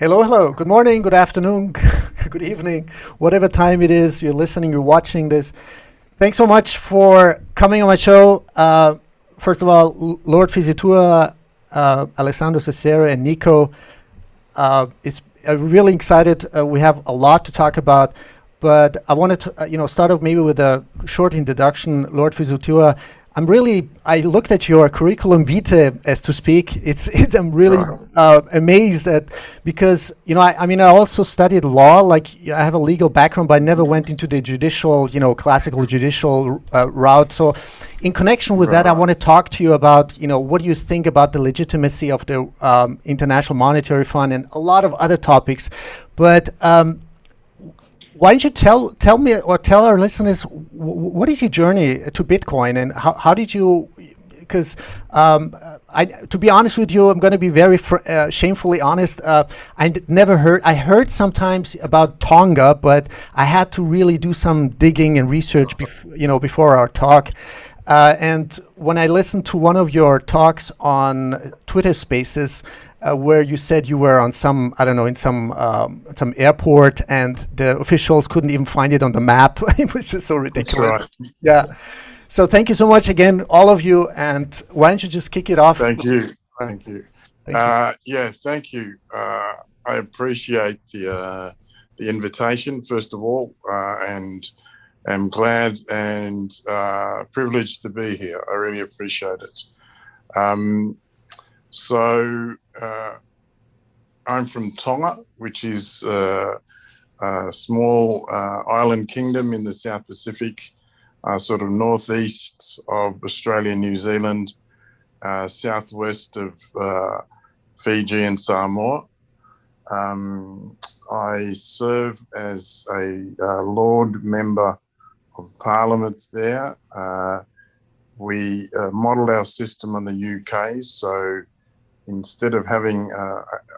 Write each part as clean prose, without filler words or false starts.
Hello, hello. Good morning, good afternoon, good evening, whatever time it is you're listening, you're watching this. Thanks so much for coming on my show. First of all, Lord Fusitua, Alessandro Cesare, and Nico. It's really excited. We have a lot to talk about, but I wanted to, start off maybe with a short introduction. Lord Fusitua, I looked at your curriculum vitae, as to speak. I'm really amazed at, because, I also studied law, like I have a legal background, but I never went into the judicial, classical judicial route. So in connection with that, I want to talk to you about, what do you think about the legitimacy of the International Monetary Fund and a lot of other topics. But why don't you tell me or tell our listeners what is your journey to Bitcoin and how did you? Because to be honest with you, I'm going to be very shamefully honest. Never heard. I heard sometimes about Tonga, but I had to really do some digging and research, before our talk. And when I listened to one of your talks on Twitter Spaces, where you said you were on some, I don't know, in some airport, and the officials couldn't even find it on the map. It was just so ridiculous. That's right. Yeah. So thank you so much again, all of you. And why don't you just kick it off? Thank you. Thank you. Thank you. Yeah, thank you. I appreciate the invitation, first of all, and am glad and privileged to be here. I really appreciate it. So I'm from Tonga, which is a small island kingdom in the South Pacific, sort of northeast of Australia and New Zealand, southwest of Fiji and Samoa. I serve as a Lord Member of Parliament there. We modelled our system on the UK, so instead of having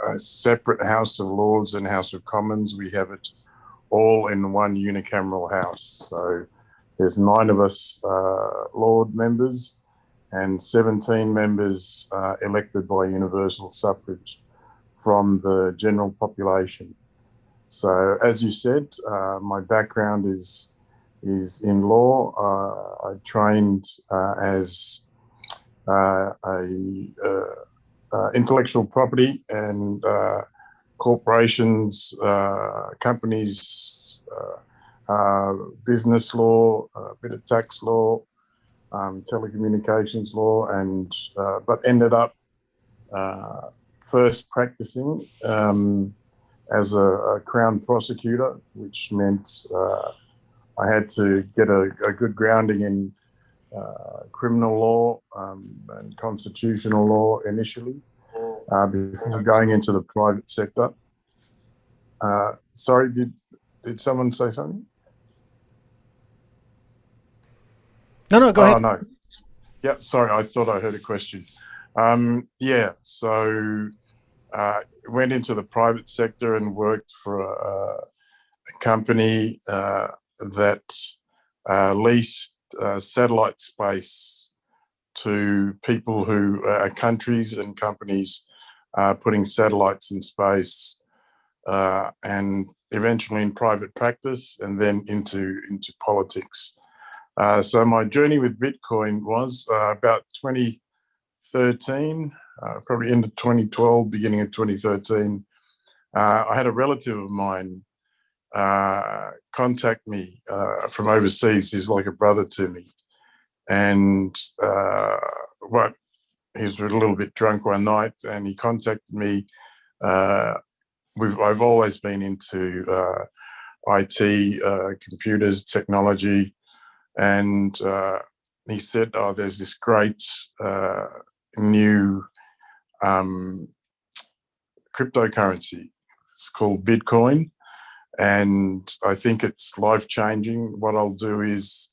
a separate House of Lords and House of Commons, we have it all in one unicameral house. So there's 9 of us Lord members and 17 members elected by universal suffrage from the general population. So as you said, my background is in law. I trained as intellectual property and corporations, companies, business law, a bit of tax law, telecommunications law, and but ended up first practicing as a Crown prosecutor, which meant I had to get a good grounding in criminal law and constitutional law initially before going into the private sector. Sorry, did someone say something? No, go ahead. Oh, no. Yeah, sorry, I thought I heard a question. So went into the private sector and worked for a company that leased satellite space to people who are countries and companies putting satellites in space, and eventually in private practice and then into politics. So my journey with Bitcoin was about 2013, probably end of 2012, beginning of 2013. I had a relative of mine contact me from overseas. He's like a brother to me. And he was a little bit drunk one night and he contacted me. I've always been into IT, computers, technology. And he said, there's this great new cryptocurrency. It's called Bitcoin. And I think it's life-changing. What I'll do is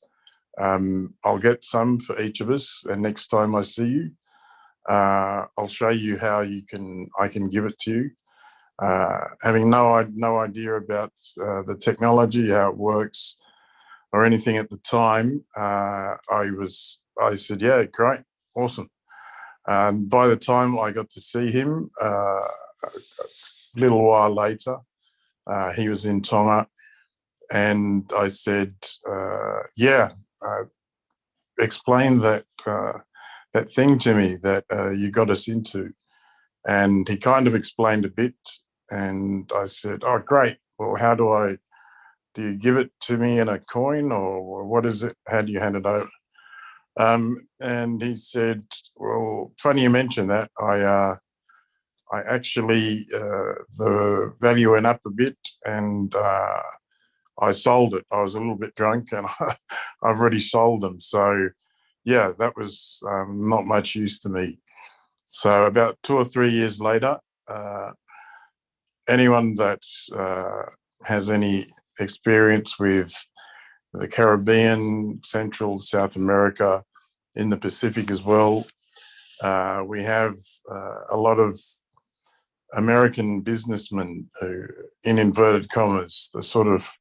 I'll get some for each of us. And next time I see you, I'll show you how I can give it to you. Having no idea about the technology, how it works, or anything at the time, I said, yeah, great, awesome. By the time I got to see him, little while later, he was in Tonga, and I said, explain that thing to me that you got us into. And he kind of explained a bit, and I said, oh, great. Well, do you give it to me in a coin, or what is it? How do you hand it over? And he said, well, funny you mention that. I actually, the value went up a bit, and I sold it. I was a little bit drunk, and I've already sold them. So, yeah, that was not much use to me. So about 2 or 3 years later, anyone that has any experience with the Caribbean, Central, South America, in the Pacific as well, we have a lot of American businessmen who, in inverted commas, the sort of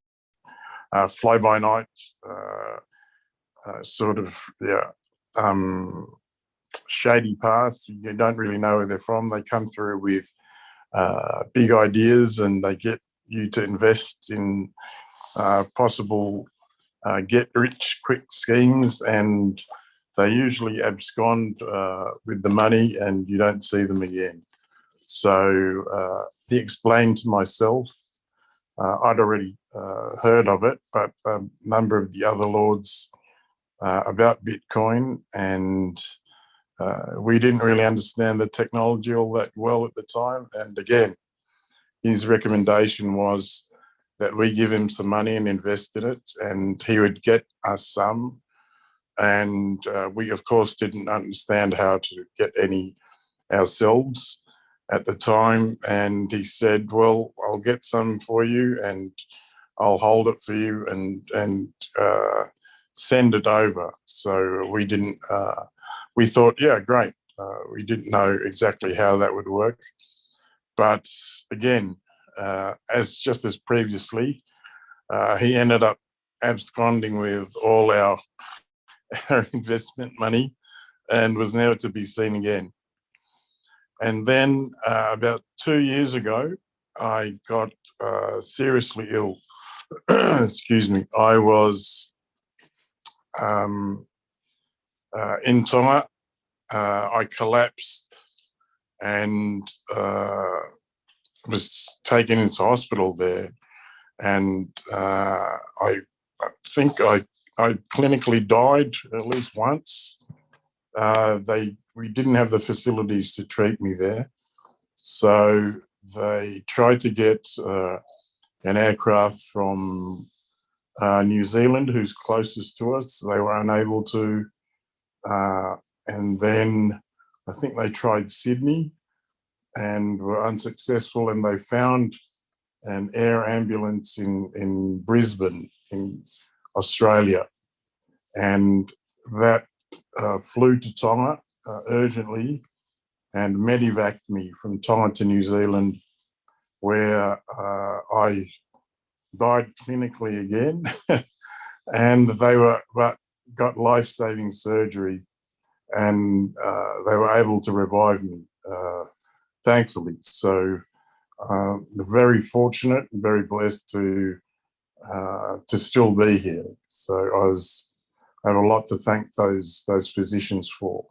fly-by-night shady past. You don't really know where they're from. They come through with big ideas, and they get you to invest in possible get-rich-quick schemes, and they usually abscond with the money, and you don't see them again. So he explained to myself, I'd already heard of it, but a number of the other lords about Bitcoin, and we didn't really understand the technology all that well at the time. And again, his recommendation was that we give him some money and invest in it, and he would get us some. And we, of course, didn't understand how to get any ourselves at the time. And he said, well, I'll get some for you, and I'll hold it for you, and send it over. So we didn't, we thought, yeah, great. We didn't know exactly how that would work. But again, as previously, he ended up absconding with all our investment money and was never to be seen again. And then about 2 years ago, I got seriously ill. Excuse me. I was in Tonga. I collapsed and was taken into hospital there. And I think I clinically died at least once. We didn't have the facilities to treat me there. So they tried to get an aircraft from New Zealand, who's closest to us. They were unable to. And then I think they tried Sydney and were unsuccessful, and they found an air ambulance in Brisbane, in Australia. And that flew to Tonga urgently and medevaced me from Tonga to New Zealand, where I died clinically again. And they got life-saving surgery, and they were able to revive me, thankfully. So very fortunate and very blessed to still be here. So I have a lot to thank those physicians for.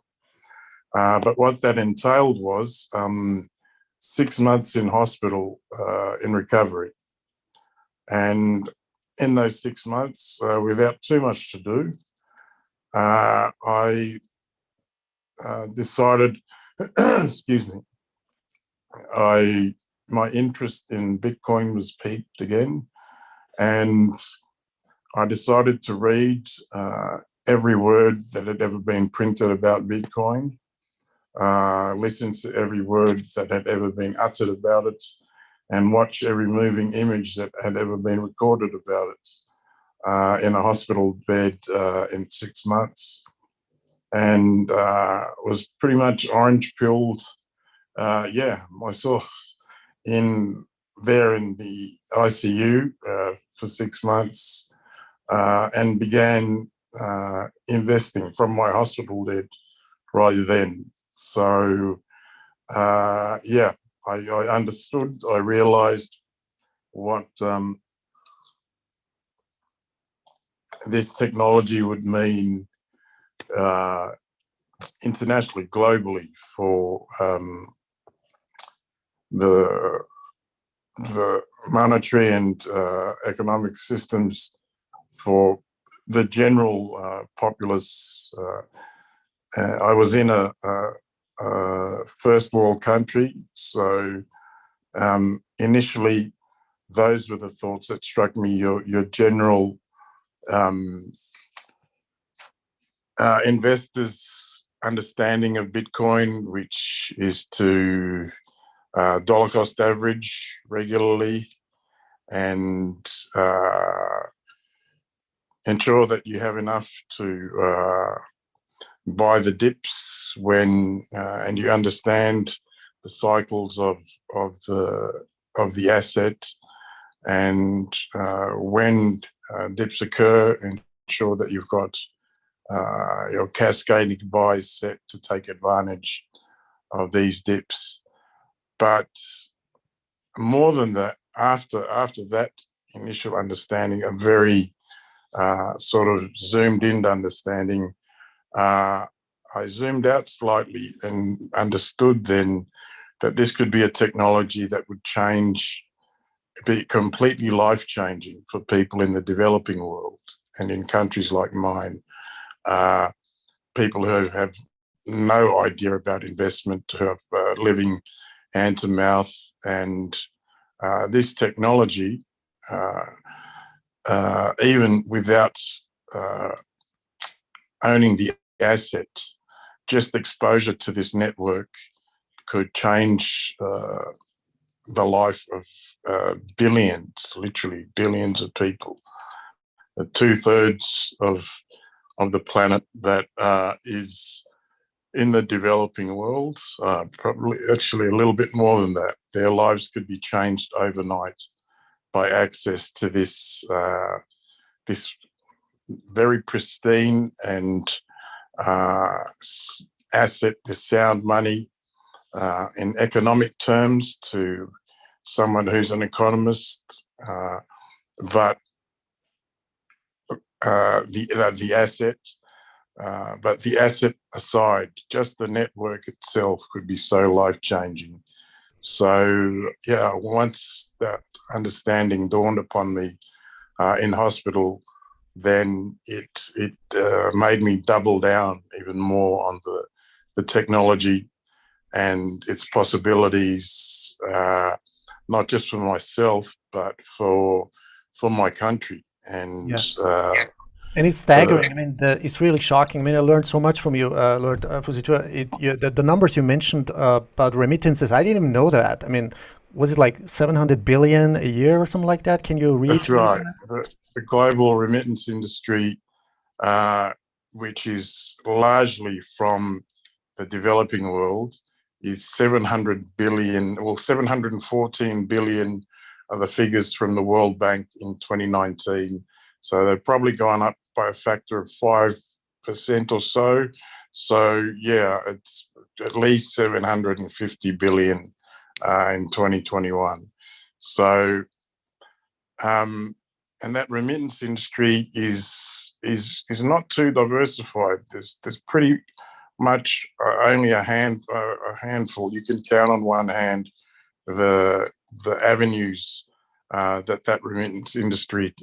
But what that entailed was 6 months in hospital in recovery. And in those 6 months, without too much to do, I decided, excuse me, my interest in Bitcoin was piqued again, and I decided to read every word that had ever been printed about Bitcoin, listen to every word that had ever been uttered about it, and watch every moving image that had ever been recorded about it in a hospital bed in 6 months. And was pretty much orange-pilled, myself in the ICU for 6 months, and began investing from my hospital bed right then. So, I understood, I realized what this technology would mean internationally, globally, for the monetary and economic systems for the general populace. I was in a first world country, so initially those were the thoughts that struck me. Your general investors' understanding of Bitcoin, which is to dollar cost average regularly and ensure that you have enough to buy the dips when and you understand the cycles of the asset, and when dips occur, ensure that you've got your cascading buys set to take advantage of these dips. But more than that, after that initial understanding, a very sort of zoomed in understanding, I zoomed out slightly and understood then that this could be a technology that would be completely life-changing for people in the developing world and in countries like mine, people who have no idea about investment, who are living hand to mouth, and this technology, even without owning the asset, just exposure to this network could change the life of billions, literally billions of people. 2/3 of the planet that is in the developing world, probably actually a little bit more than that. Their lives could be changed overnight by access to this this very pristine and asset, this sound money, in economic terms, to someone who's an economist, but the asset. But the asset aside, just the network itself could be so life-changing. So, yeah, once that understanding dawned upon me in hospital, then it made me double down even more on the technology and its possibilities, not just for myself, but for my country. And and it's staggering. I mean, it's really shocking. I mean, I learned so much from you, Lord Fusitua. The numbers you mentioned about remittances, I didn't even know that. I mean, was it like 700 billion a year or something like that? Can you read? That's right. The global remittance industry, which is largely from the developing world, is 700 billion, well, 714 billion are the figures from the World Bank in 2019. So they've probably gone up by a factor of 5% or so. So, yeah, it's at least 750 billion in 2021. So, and that remittance industry is not too diversified. There's pretty much only a handful. You can count on one hand the avenues that remittance industry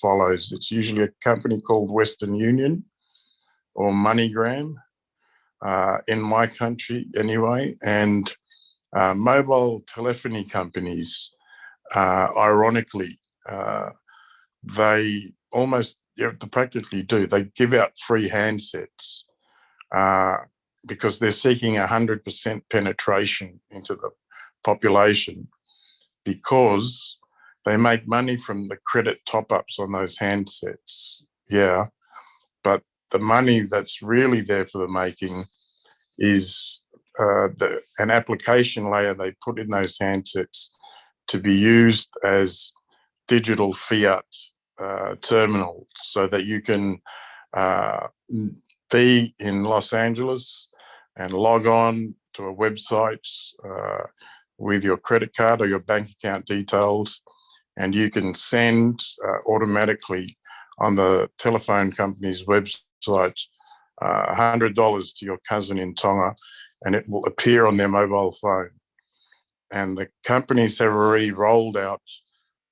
follows. It's usually a company called Western Union or MoneyGram, in my country anyway, and mobile telephony companies, ironically, they almost, they practically do. They give out free handsets because they're seeking 100% penetration into the population, because they make money from the credit top-ups on those handsets. Yeah, but the money that's really there for the making is an application layer they put in those handsets to be used as digital fiat terminal, so that you can be in Los Angeles and log on to a website, with your credit card or your bank account details, and you can send automatically on the telephone company's website $100 to your cousin in Tonga, and it will appear on their mobile phone. And the companies have already rolled out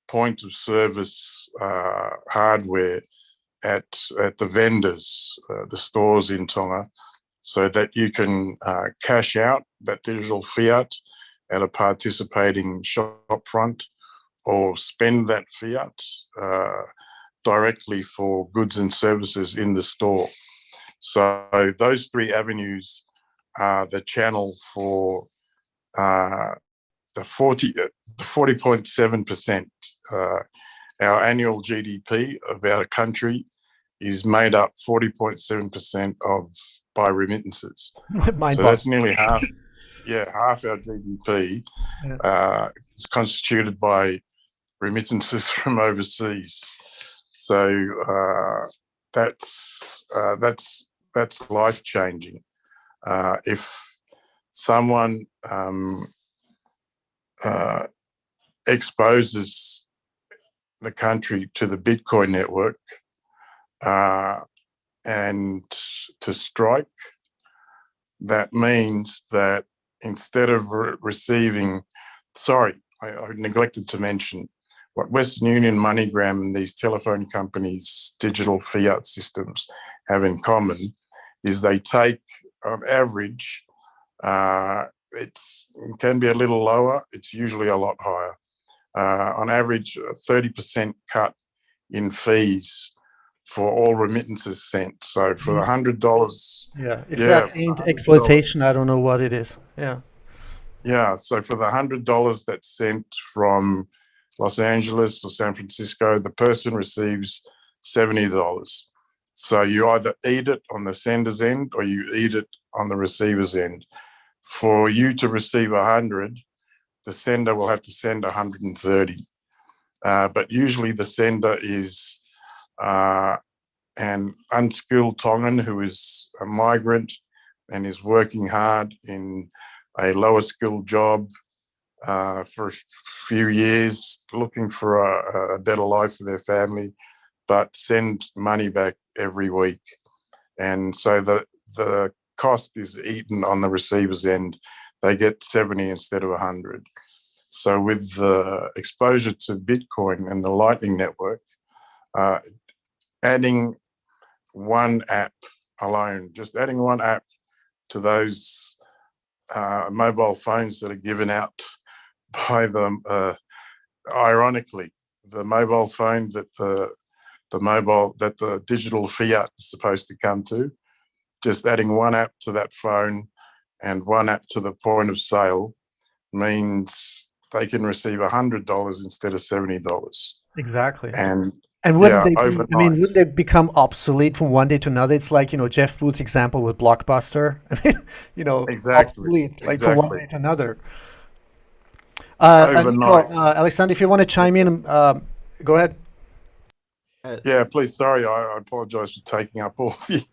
point of service hardware at the vendors, the stores in Tonga, so that you can cash out that digital fiat at a participating shop front, or spend that fiat directly for goods and services in the store. So those three avenues are the channel for the 40.7%. Our annual GDP of our country is made up 40.7% of by remittances. So that's nearly half. Yeah, half our GDP is constituted by remittances from overseas. So that's life changing. If someone exposes the country to the Bitcoin network and to Strike, that means that instead of receiving, I neglected to mention, what Western Union, MoneyGram, and these telephone companies' digital fiat systems have in common is they take, on average, it can be a little lower, it's usually a lot higher. On average, a 30% cut in fees for all remittances sent. So for the $100, if that ain't exploitation, I don't know what it is. So for the $100 that's sent from Los Angeles or San Francisco, the person receives $70. So you either eat it on the sender's end or you eat it on the receiver's end. For you to receive 100, the sender will have to send 130. But usually the sender is an unskilled Tongan who is a migrant and is working hard in a lower skilled job for a few years, looking for a better life for their family, but send money back every week. And so the cost is eaten on the receiver's end. They get 70 instead of 100. So with the exposure to Bitcoin and the Lightning Network, adding one app alone, just adding one app to those mobile phones that are given out by them, ironically, the mobile phone that the digital fiat is supposed to come to, just adding one app to that phone and one app to the point of sale means they can receive $100 instead of $70. Exactly. And wouldn't wouldn't they become obsolete from one day to another? It's like, Jeff Booth's example with Blockbuster. Obsolete, like from one day to another. Overnight. Alexander, if you want to chime in, go ahead. Yeah, please. Sorry, I apologize for taking up all the.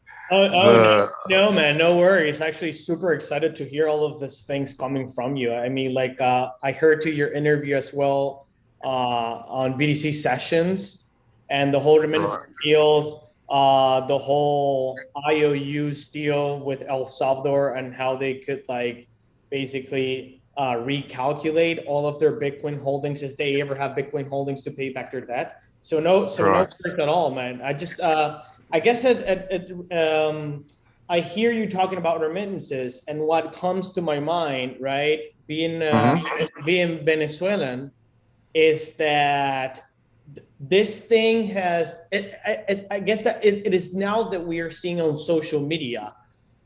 No, man, no worries. Actually, super excited to hear all of these things coming from you. I mean, like, I heard to your interview as well on BDC sessions and the whole remittance deals, the whole IOUs deal with El Salvador and how they could basically recalculate all of their Bitcoin holdings if they ever have Bitcoin holdings to pay back their debt. So no stress at all, man. I just, I guess I hear you talking about remittances, and what comes to my mind, right, being Venezuelan, is that this thing has, I guess that it is now that we are seeing on social media,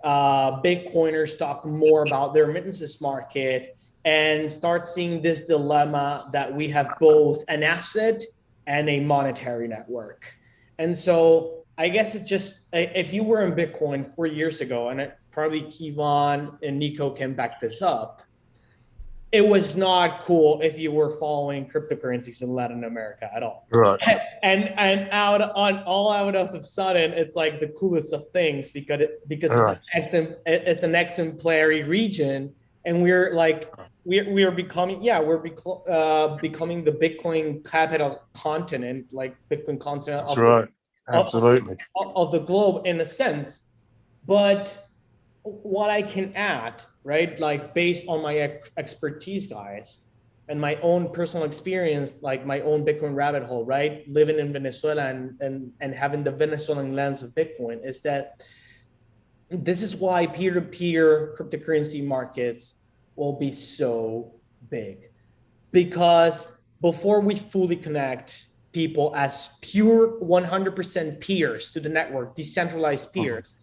Bitcoiners talk more about their remittances market and start seeing this dilemma that we have both an asset and a monetary network. And so I guess it just, if you were in Bitcoin 4 years ago, and probably Kevon and Nico can back this up, it was not cool if you were following cryptocurrencies in Latin America at all. Right. And out of a sudden, it's like the coolest of things because it's an exemplary region. And we're like, we are becoming becoming the Bitcoin capital continent, like Bitcoin continent That's right. Absolutely. of the globe in a sense. But what I can add, right, like based on my expertise, guys, and my own personal experience, like my own Bitcoin rabbit hole, right, living in Venezuela and having the Venezuelan lens of Bitcoin, is that this is why peer-to-peer cryptocurrency markets will be so big, because before we fully connect people as pure 100% peers to the network, decentralized peers,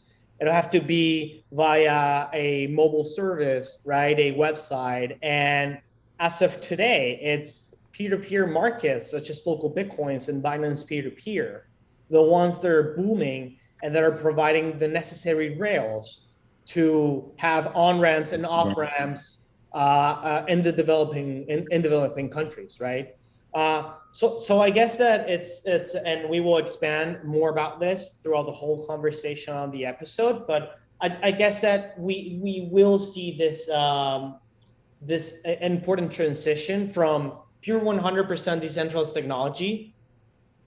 it'll have to be via a mobile service, right? A website. And as of today, it's peer-to-peer markets such as local Bitcoins and Binance peer-to-peer, the ones that are booming and that are providing the necessary rails to have on-ramps and off-ramps in the developing countries, right? So I guess that it's and we will expand more about this throughout the whole conversation on the episode. But I guess that we will see this this important transition from pure 100% decentralized technology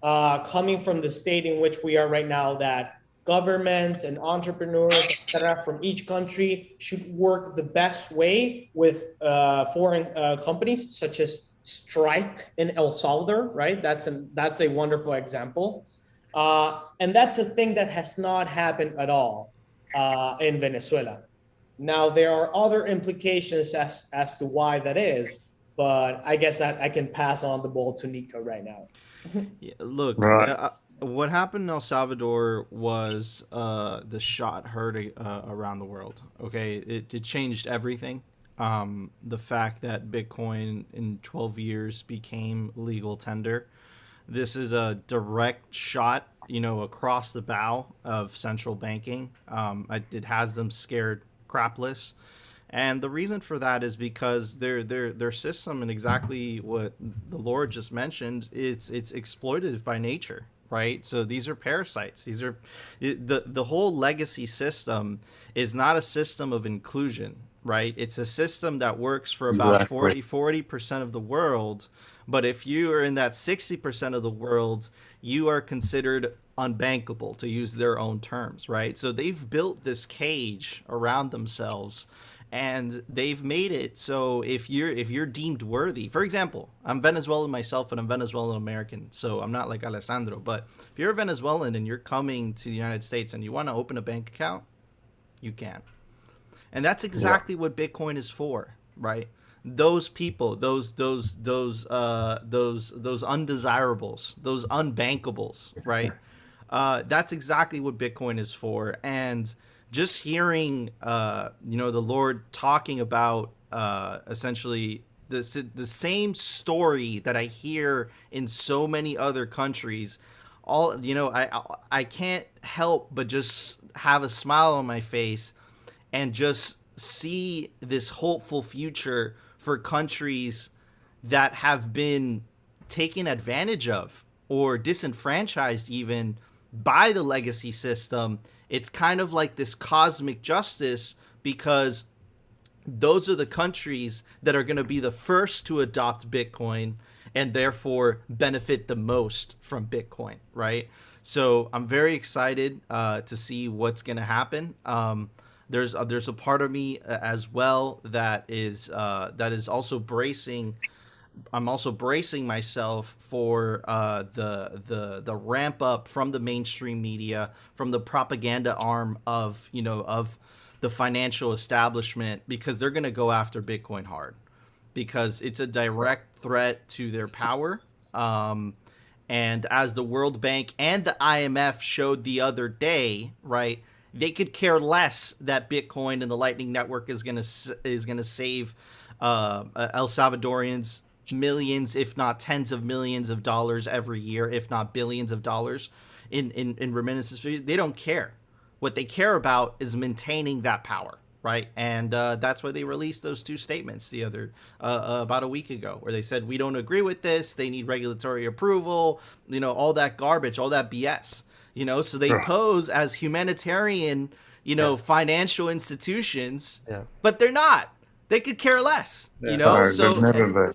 coming from the state in which we are right now, that governments and entrepreneurs, etc., from each country should work the best way with foreign companies, such as Strike in El Salvador, right? That's a wonderful example, and that's a thing that has not happened at all in Venezuela. Now there are other implications as to why that is, but I guess that I can pass on the ball to Nico right now. Yeah, look, Right. what happened in El Salvador was the shot heard around the world. Okay, it changed everything. The fact that Bitcoin in 12 years became legal tender. This is a direct shot, across the bow of central banking. It has them scared crapless. And the reason for that is because their system, and exactly what the Lord just mentioned, it's exploitative by nature, right? So these are parasites. These are the whole legacy system is not a system of inclusion, right? It's a system that works for about Exactly. 40% of the world. But if you are in that 60% of the world, you are considered unbankable, to use their own terms, right? So they've built this cage around themselves, and they've made it so if you're deemed worthy, for example, I'm Venezuelan myself and I'm Venezuelan American, so I'm not like Alessandro, but if you're a Venezuelan and you're coming to the United States and you want to open a bank account, you can. And that's exactly what Bitcoin is for, right? Those people, those undesirables, those unbankables, right? That's exactly what Bitcoin is for. And just hearing, the Lord talking about essentially the same story that I hear in so many other countries, I can't help but just have a smile on my face and just see this hopeful future for countries that have been taken advantage of or disenfranchised even by the legacy system. It's kind of like this cosmic justice, because those are the countries that are going to be the first to adopt Bitcoin and therefore benefit the most from Bitcoin, right? So I'm very excited to see what's going to happen. There's a part of me as well that is also bracing. I'm also bracing myself for the ramp up from the mainstream media, from the propaganda arm of the financial establishment, because they're going to go after Bitcoin hard, because it's a direct threat to their power. And as the World Bank and the IMF showed the other day, right, they could care less that Bitcoin and the Lightning Network is gonna save El Salvadorians millions, if not tens of millions of dollars every year, if not billions of dollars in remittances. They don't care. What they care about is maintaining that power, right? And that's why they released those two statements the other about a week ago, where they said, we don't agree with this. They need regulatory approval, all that garbage, all that BS. So they pose as humanitarian, financial institutions, but they're not. They could care less, you Yeah. know? No, there's So, never that.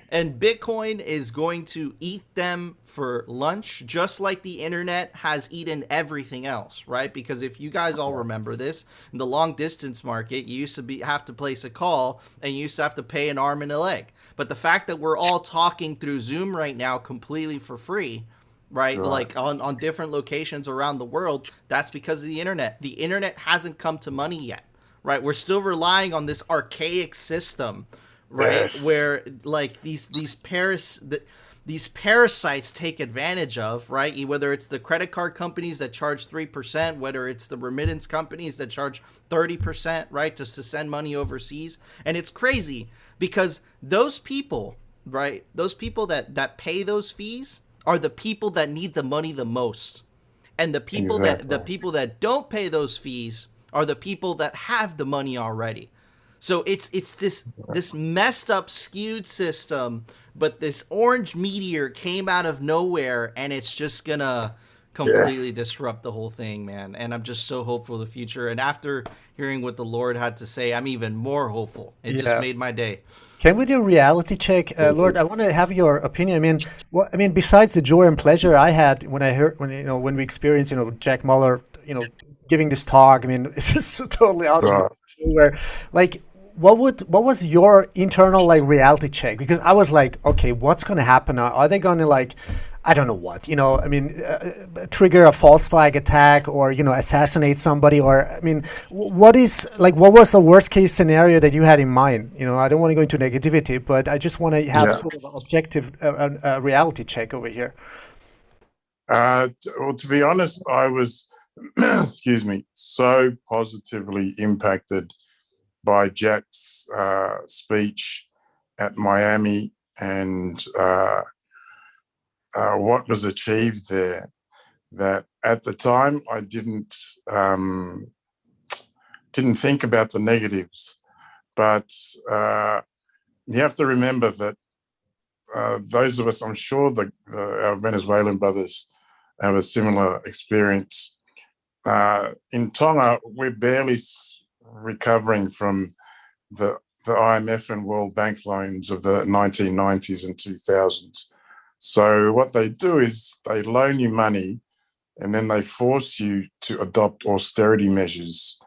and Bitcoin is going to eat them for lunch, just like the internet has eaten everything else, right? Because if you guys all remember this, in the long distance market, you used to have to place a call and you used to have to pay an arm and a leg. But the fact that we're all talking through Zoom right now completely for free, right? Like on different locations around the world, that's because of the internet. The internet hasn't come to money yet, right? We're still relying on this archaic system, right? Yes. Where like these parasites take advantage of, right? Whether it's the credit card companies that charge 3%, whether it's the remittance companies that charge 30%, right, just to send money overseas. And it's crazy because those people, right, those people that pay those fees are the people that need the money the most. And the people that don't pay those fees are the people that have the money already. So it's this messed up, skewed system, but this orange meteor came out of nowhere, and it's just gonna completely disrupt the whole thing, man. And I'm just so hopeful for the future. And after hearing what the Lord had to say, I'm even more hopeful. It just made my day. Can we do a reality check, Lord? I want to have your opinion. I mean, besides the joy and pleasure I had when we experienced, Jack Muller, giving this talk. I mean, it's just totally out of nowhere. Like, what was your internal like reality check? Because I was like, okay, what's going to happen now? Are they going to like, I don't know what, trigger a false flag attack or, assassinate somebody? Or, I mean, what was the worst case scenario that you had in mind? I don't want to go into negativity, but I just want to have sort of an objective reality check over here. Well, to be honest, I was, excuse me, so positively impacted by Jack's speech at Miami and what was achieved there, that at the time I didn't think about the negatives. But you have to remember that those of us, I'm sure our Venezuelan brothers have a similar experience. In Tonga, we're barely recovering from the IMF and World Bank loans of the 1990s and 2000s. So what they do is they loan you money and then they force you to adopt austerity measures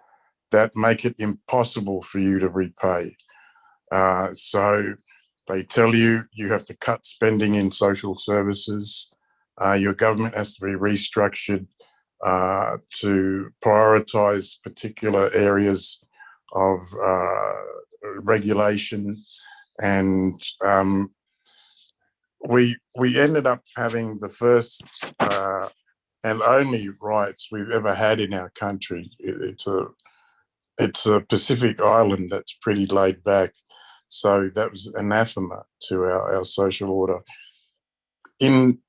that make it impossible for you to repay. So they tell you have to cut spending in social services. Your government has to be restructured to prioritize particular areas of regulation. And we ended up having the first and only riots we've ever had in our country. It's a Pacific island that's pretty laid back. So that was anathema to our social order. In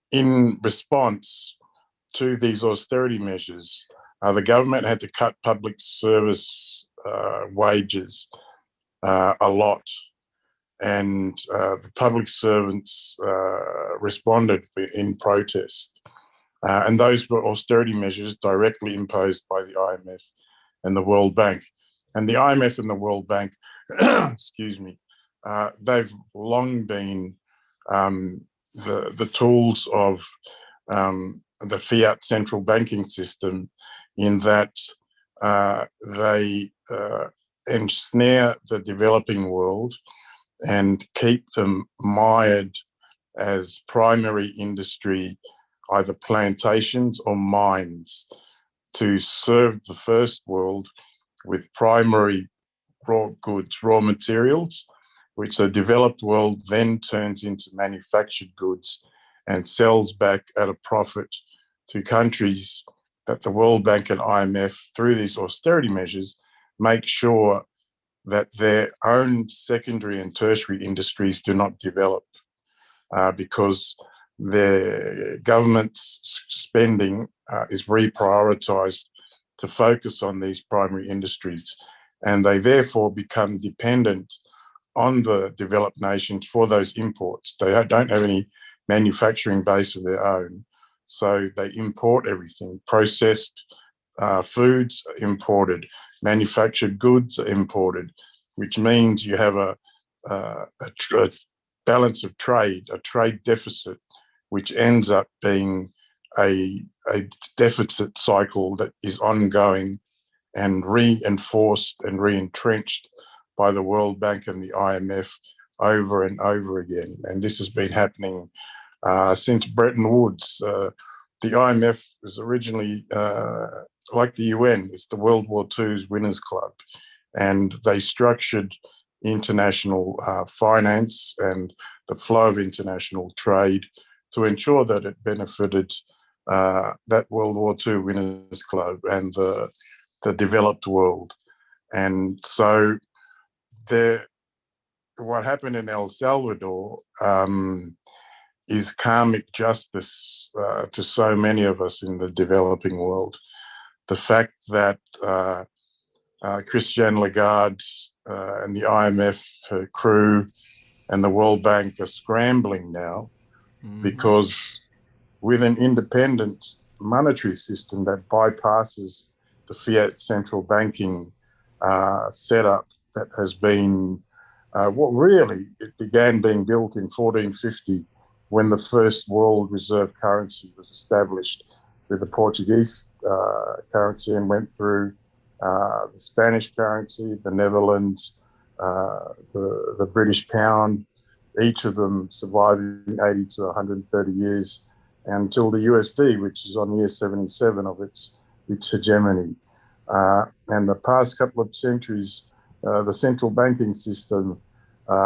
response to these austerity measures, the government had to cut public service wages a lot. And the public servants responded in protest. And those were austerity measures directly imposed by the IMF and the World Bank. And the IMF and the World Bank, excuse me, they've long been the tools of the fiat central banking system, in that they ensnare the developing world and keep them mired as primary industry, either plantations or mines, to serve the first world with primary raw goods, raw materials, which the developed world then turns into manufactured goods and sells back at a profit to countries that the World Bank and IMF, through these austerity measures, make sure that their own secondary and tertiary industries do not develop, because their government's spending is reprioritized to focus on these primary industries, and they therefore become dependent on the developed nations for those imports. They don't have any manufacturing base of their own, so they import everything. Processed foods are imported, manufactured goods are imported, which means you have a balance of trade, a trade deficit, which ends up being a deficit cycle that is ongoing and reinforced and re-entrenched by the World Bank and the IMF over and over again. And this has been happening since Bretton Woods. The IMF was originally, like the UN, it's the World War II's Winners' Club. And they structured international finance and the flow of international trade to ensure that it benefited that World War II Winners' Club and the developed world. And so what happened in El Salvador is karmic justice to so many of us in the developing world. The fact that Christiane Lagarde and the IMF, her crew, and the World Bank are scrambling now because with an independent monetary system that bypasses the fiat central banking setup that has been, it began being built in 1450 when the first world reserve currency was established with the Portuguese currency and went through the Spanish currency, the Netherlands, the British pound, each of them surviving 80 to 130 years until the USD, which is on year 77 of its hegemony. And the past couple of centuries, the central banking system,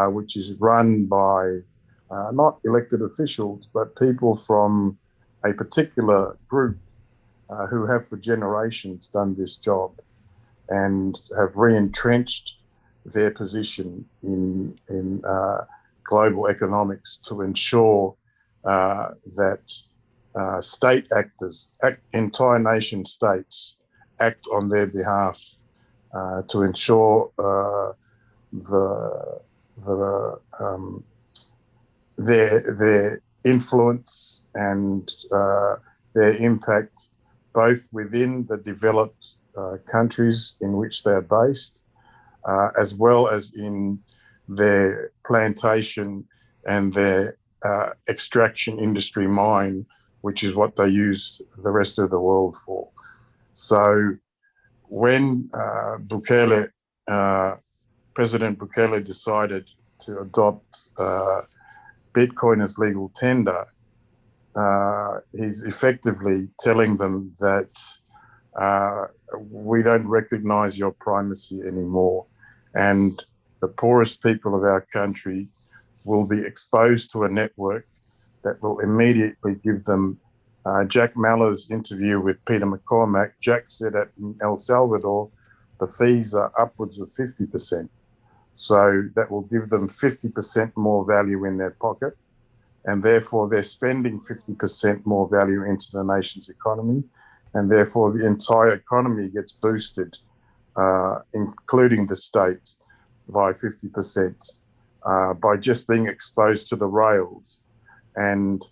which is run by not elected officials, but people from a particular group who have for generations done this job and have re-entrenched their position in global economics to ensure that state actors, entire nation states, act on their behalf to ensure their influence and their impact both within the developed countries in which they're based, as well as in their plantation and their extraction industry mine, which is what they use the rest of the world for. So when President Bukele decided to adopt Bitcoin as legal tender, he's effectively telling them that we don't recognize your primacy anymore. And the poorest people of our country will be exposed to a network that will immediately give them Jack Maller's interview with Peter McCormack. Jack said that in El Salvador, the fees are upwards of 50%. So that will give them 50% more value in their pocket. And therefore, they're spending 50% more value into the nation's economy. And therefore, the entire economy gets boosted, including the state, by 50% by just being exposed to the rails. And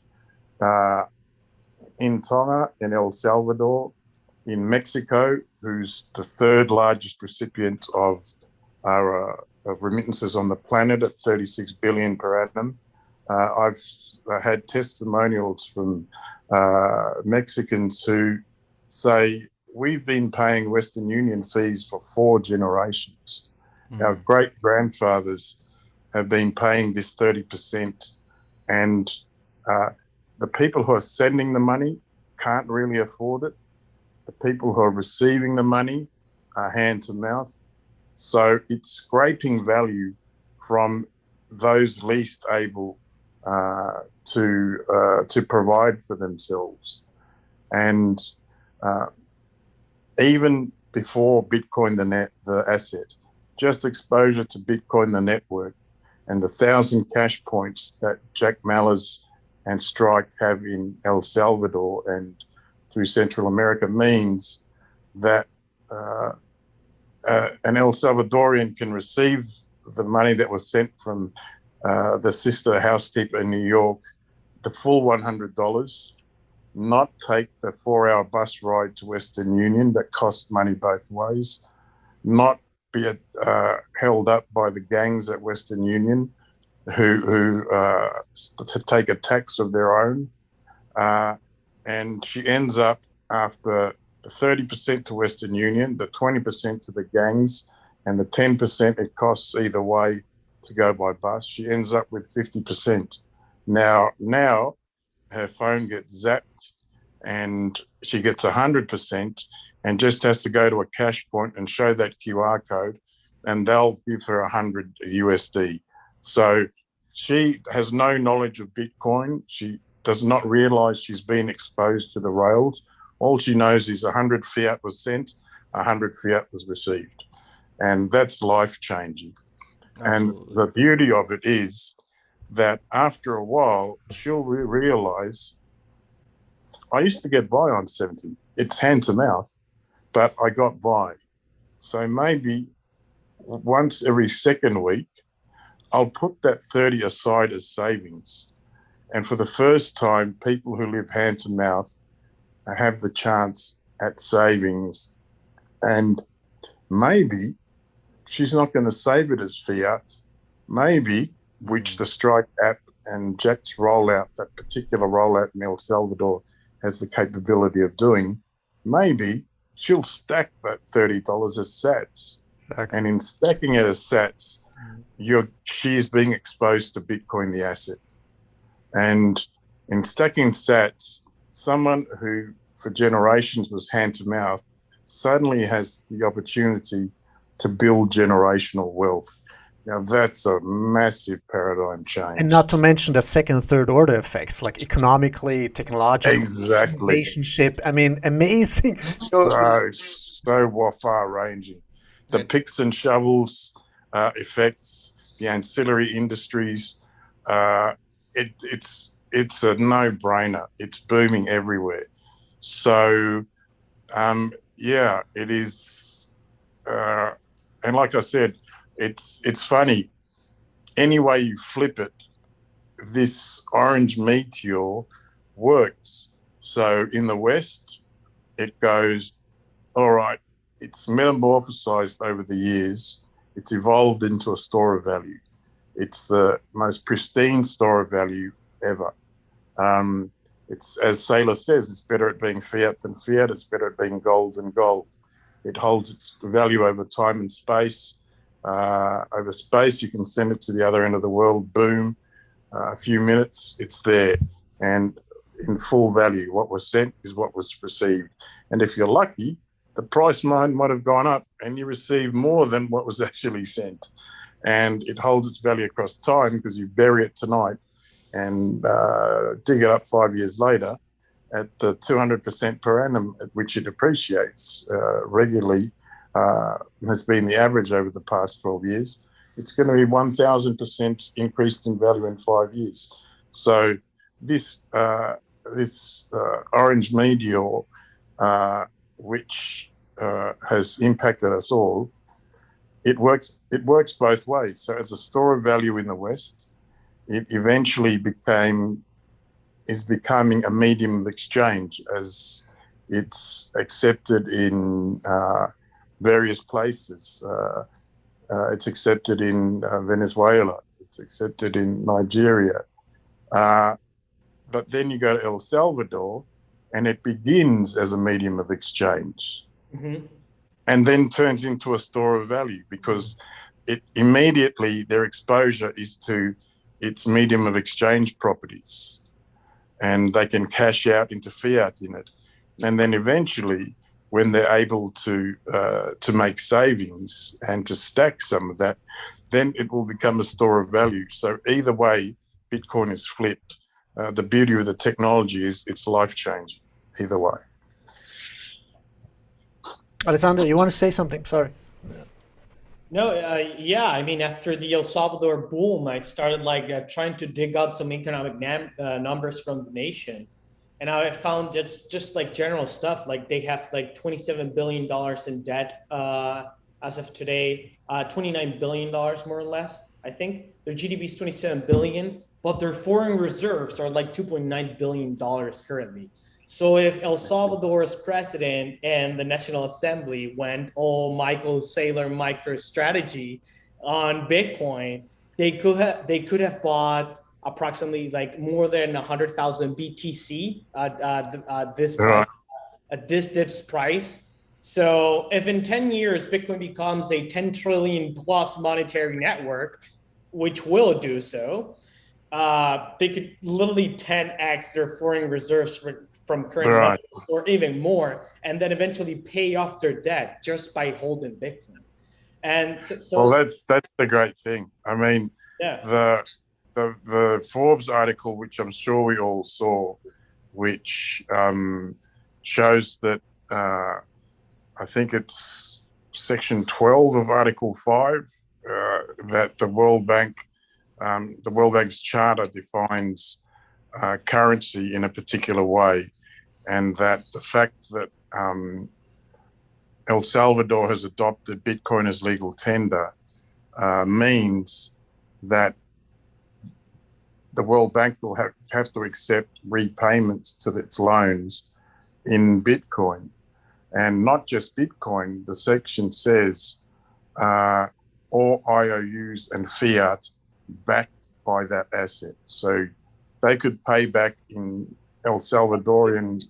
in Tonga, in El Salvador, in Mexico, who's the third largest recipient of remittances on the planet at 36 billion per annum. I've had testimonials from Mexicans who say, we've been paying Western Union fees for 4 generations. Our great-grandfathers have been paying this 30%, and the people who are sending the money can't really afford it. The people who are receiving the money are hand to mouth. So it's scraping value from those least able to provide for themselves. And even before Bitcoin, the asset, just exposure to Bitcoin, the network, and the 1,000 cash points that Jack Mallers and Strike have in El Salvador and through Central America means that an El Salvadorian can receive the money that was sent from the sister housekeeper in New York, the full $100, not take the 4-hour bus ride to Western Union that cost money both ways, not be it held up by the gangs at Western Union who to take a tax of their own. And she ends up, after the 30% to Western Union, the 20% to the gangs, and the 10% it costs either way to go by bus, she ends up with 50%. Now her phone gets zapped and she gets 100% and just has to go to a cash point and show that QR code, and they'll give her 100 USD. So she has no knowledge of Bitcoin. She does not realize she's been exposed to the rails. All she knows is 100 fiat was sent, 100 fiat was received. And that's life-changing. And the beauty of it is that after a while, she'll realize, I used to get by on 70. It's hand to mouth, but I got by. So maybe once every second week, I'll put that 30 aside as savings. And for the first time, people who live hand to mouth have the chance at savings. And maybe she's not going to save it as fiat. Maybe, which the Strike app and Jack's rollout, that particular rollout in El Salvador, has the capability of doing, maybe she'll stack that $30 as sats. Exactly. And in stacking it as sats, she's being exposed to Bitcoin, the asset. And in stacking sats, someone who for generations was hand to mouth suddenly has the opportunity to build generational wealth. Now, that's a massive paradigm change. And not to mention the second, third order effects, like economically, technologically, relationship. I mean, amazing. So far-ranging. The picks and shovels effects, the ancillary industries, it's a no-brainer. It's booming everywhere. So, it is. And like I said, it's funny. Any way you flip it, this orange meteor works. So in the West, it goes, all right, it's metamorphosized over the years. It's evolved into a store of value. It's the most pristine store of value ever. It's, as Saylors says, it's better at being fiat than fiat. It's better at being gold than gold. It holds its value over time and space. Over space, you can send it to the other end of the world, boom, a few minutes, it's there. And in full value, what was sent is what was received. And if you're lucky, the price might have gone up and you receive more than what was actually sent. And it holds its value across time because you bury it tonight and dig it up 5 years later at the 200% per annum at which it appreciates regularly, has been the average over the past 12 years. It's going to be 1,000% increased in value in 5 years. So this orange meteor, which has impacted us all, it works both ways. So as a store of value in the West, it eventually is becoming a medium of exchange as it's accepted in various places. It's accepted in Venezuela. It's accepted in Nigeria. But then you go to El Salvador and it begins as a medium of exchange. Mm-hmm. And then turns into a store of value because it immediately their exposure is to its medium of exchange properties, and they can cash out into fiat in it. And then eventually, when they're able to make savings and to stack some of that, then it will become a store of value. So either way, Bitcoin is flipped. The beauty of the technology is it's life-changing either way. Alessandro, you want to say something? Sorry. No, I mean, after the El Salvador boom, I've started trying to dig up some economic numbers from the nation. And I found just like general stuff, like they have like $27 billion in debt as of today, $29 billion more or less. I think their GDP is $27 billion, but their foreign reserves are like $2.9 billion currently. So if El Salvador's president and the National Assembly went all Michael Saylor microstrategy on Bitcoin, they could have bought approximately like more than 100,000 BTC this Right. price, at this dip's price. So if in 10 years Bitcoin becomes a 10 trillion plus monetary network, which will do so, they could literally 10x their foreign reserves from current Right. levels or even more, and then eventually pay off their debt just by holding Bitcoin. And Well, that's the great thing. I mean, yeah, the Forbes article, which I'm sure we all saw, which shows that I think it's section 12 of Article 5 that the World Bank's charter defines currency in a particular way, and that the fact that El Salvador has adopted Bitcoin as legal tender means that the World Bank will have to accept repayments to its loans in Bitcoin. And not just Bitcoin, the section says all IOUs and fiat backed by that asset. So they could pay back in El Salvadorian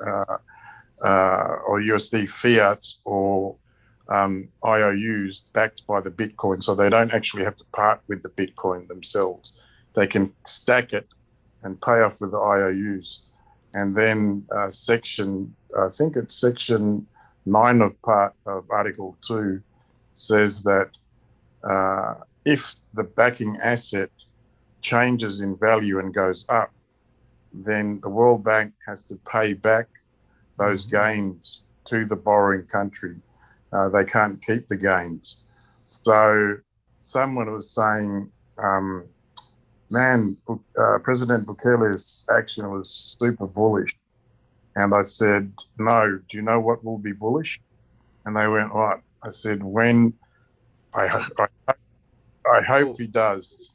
or USD fiat or IOUs backed by the Bitcoin. So they don't actually have to part with the Bitcoin themselves. They can stack it and pay off with the IOUs. And then I think it's section 9 of Article 2 says that if the backing asset changes in value and goes up, then the World Bank has to pay back those gains to the borrowing country. They can't keep the gains. So someone was saying, President Bukele's action was super bullish. And I said, no, do you know what will be bullish? And they went, what? I said, when I hope he does.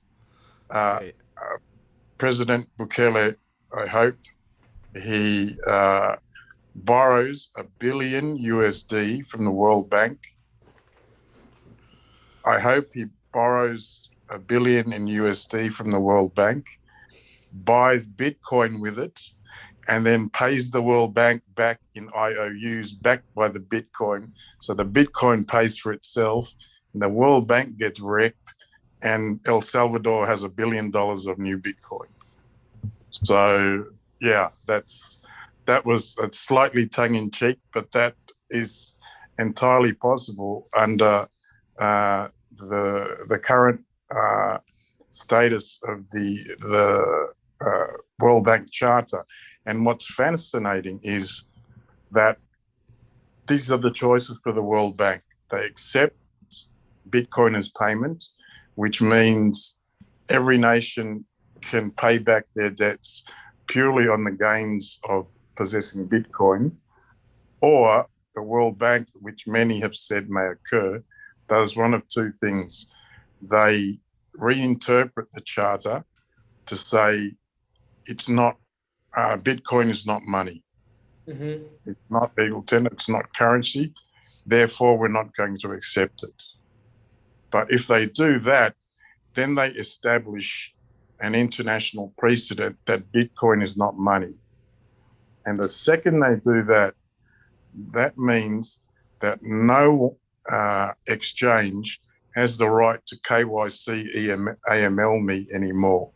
President Bukele, I hope he borrows $1 billion USD from the World Bank. I hope he borrows $1 billion in USD from the World Bank, buys Bitcoin with it, and then pays the World Bank back in IOUs backed by the Bitcoin. So the Bitcoin pays for itself, and the World Bank gets wrecked, and El Salvador has $1 billion of new Bitcoin. So, yeah, that was a slightly tongue-in-cheek, but that is entirely possible under the current status of the World Bank Charter. And what's fascinating is that these are the choices for the World Bank. They accept Bitcoin as payment, which means every nation can pay back their debts purely on the gains of possessing Bitcoin, or the World Bank, which many have said may occur, does one of two things. They reinterpret the charter to say it's not Bitcoin is not money. It's not legal tender. It's not currency. Therefore, we're not going to accept it. But if they do that, then they establish an international precedent that Bitcoin is not money. And the second they do that, that means that no exchange has the right to KYC AML me anymore,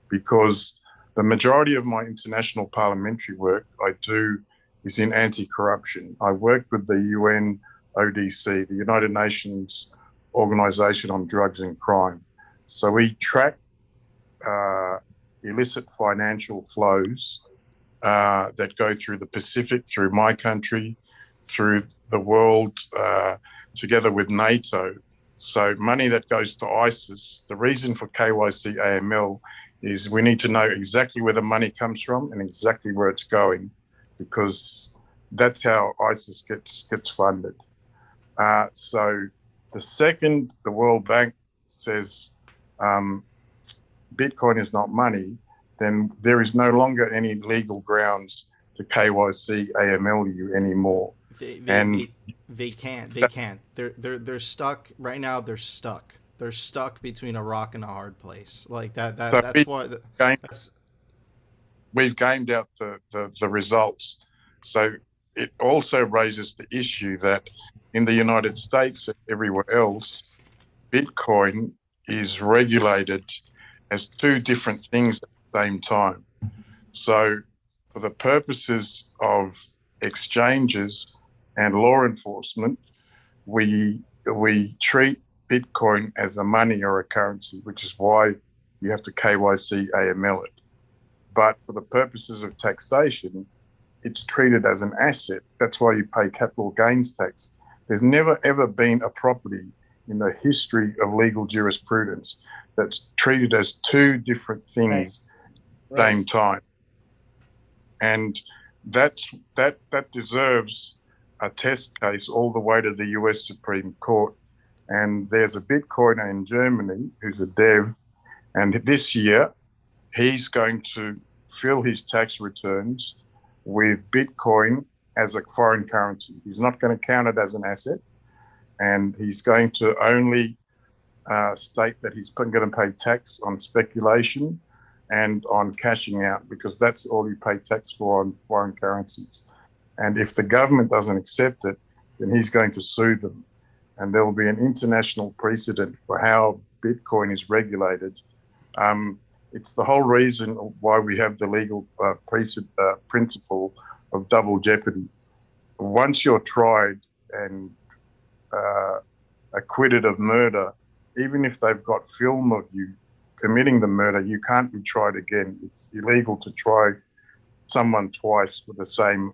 because the majority of my international parliamentary work I do is in anti-corruption. I work with the UN ODC, the United Nations Organization on Drugs and Crime. So we track illicit financial flows that go through the Pacific, through my country, through the world, together with NATO. So money that goes to ISIS, the reason for KYC AML is we need to know exactly where the money comes from and exactly where it's going, because that's how ISIS gets funded. So the second the World Bank says Bitcoin is not money, then there is no longer any legal grounds to KYC AML you anymore. They can't. They're stuck right now. They're stuck. They're stuck between a rock and a hard place. Like that. So That's why. That's we've gamed out the results. So it also raises the issue that in the United States and everywhere else, Bitcoin is regulated as two different things at the same time. So for the purposes of exchanges and law enforcement, we treat Bitcoin as a money or a currency, which is why you have to KYC AML it. But for the purposes of taxation, it's treated as an asset. That's why you pay capital gains tax. There's never, ever been a property in the history of legal jurisprudence that's treated as two different things at the same time. And that deserves a test case all the way to the US Supreme Court. And there's a Bitcoiner in Germany who's a dev, and this year he's going to fill his tax returns with Bitcoin as a foreign currency. He's not going to count it as an asset, and he's going to only state that he's going to pay tax on speculation and on cashing out, because that's all you pay tax for on foreign currencies. And if the government doesn't accept it, then he's going to sue them. And there will be an international precedent for how Bitcoin is regulated. It's the whole reason why we have the legal principle of double jeopardy. Once you're tried and acquitted of murder, even if they've got film of you committing the murder, you can't be tried again. It's illegal to try someone twice with the same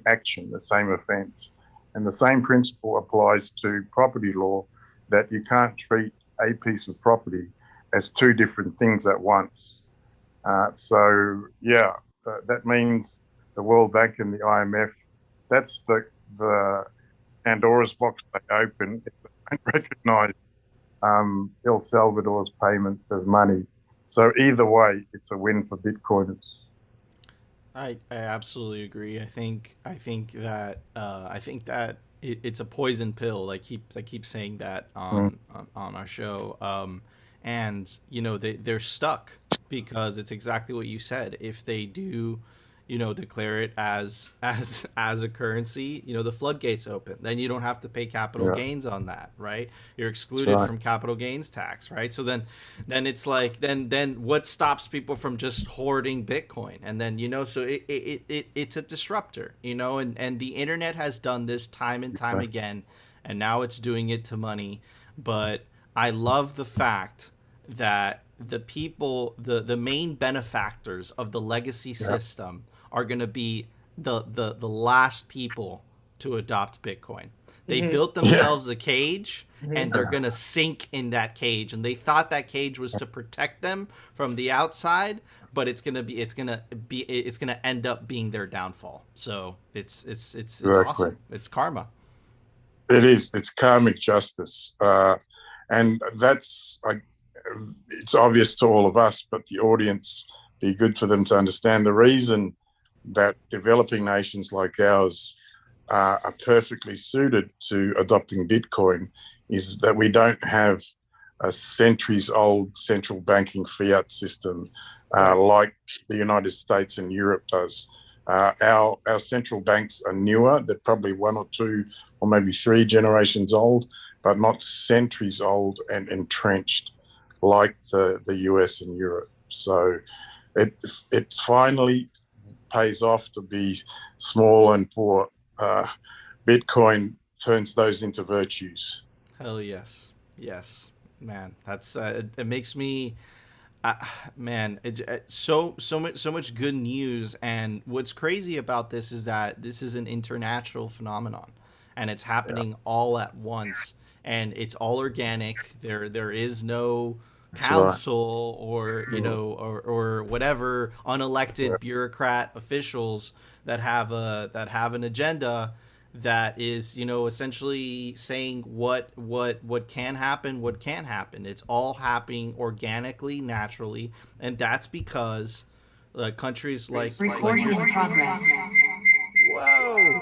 action, the same offence. And the same principle applies to property law, that you can't treat a piece of property as two different things at once. That means the World Bank and the IMF, that's the Pandora's box they open if they don't recognise El Salvador's payments as money. So either way, it's a win for Bitcoiners. I absolutely agree. I think that it's a poison pill. I keep saying that on our show. And they're stuck because it's exactly what you said. If they do, declare it as a currency, the floodgates open. Then you don't have to pay capital gains on that, right? You're excluded from capital gains tax, right? So then it's like then what stops people from just hoarding Bitcoin? And then so it's a disruptor, and the internet has done this time and time again, and now it's doing it to money. But I love the fact that the people, the main benefactors of the legacy system are going to be the last people to adopt Bitcoin. They built themselves a cage, and they're going to sink in that cage. And they thought that cage was to protect them from the outside, but it's going to end up being their downfall. So it's awesome. It's karma. It is. It's karmic justice. And that's it's obvious to all of us, but the audience, be good for them to understand the reason that developing nations like ours are perfectly suited to adopting Bitcoin is that we don't have a centuries-old central banking fiat system like the United States and Europe does. Our central banks are newer. They're probably 1 or 2 or maybe 3 generations old, but not centuries old and entrenched like the US and Europe. So it finally pays off to be small and poor. Bitcoin turns those into virtues. Hell yes. Yes, man. That's it makes me so much good news. And what's crazy about this is that this is an international phenomenon, and it's happening all at once, and it's all organic. There is no council or or whatever unelected bureaucrat officials that have an agenda that is essentially saying what can happen, what can't happen. It's all happening organically, naturally, and that's because countries like Recording in progress. whoa.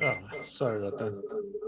Oh, sorry about that.